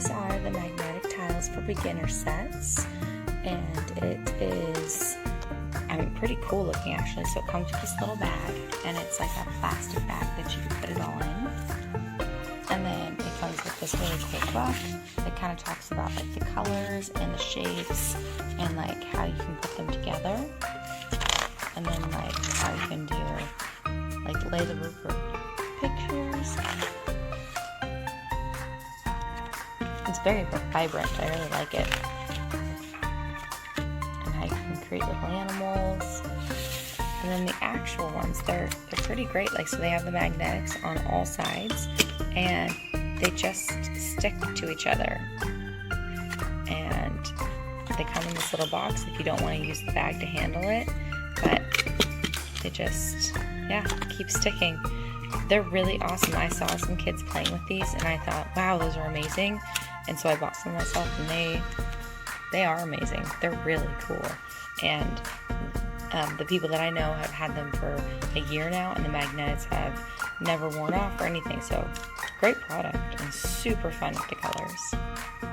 these are the magnetic tiles for beginner sets, and it is, pretty cool looking actually. So it comes with this little bag, and it's like a plastic bag that you can put it all in. And then it comes with this really cool book that kind of talks about like the colors and the shapes and like how you can put them together. And then like how you can do like lay the over pictures. It's very vibrant. I really like it. And how you can create little animals. And then the actual ones, they're pretty great. Like, so they have the magnetics on all sides, and they just stick to each other. And they come in this little box if you don't want to use the bag to handle it, but they just, yeah, keep sticking. They're really awesome. I saw some kids playing with these, and I thought, wow, those are amazing. And so I bought some myself, and they are amazing. They're really cool. And the people that I know have had them for a year now, and the magnets have never worn off or anything. So great product and super fun with the colors.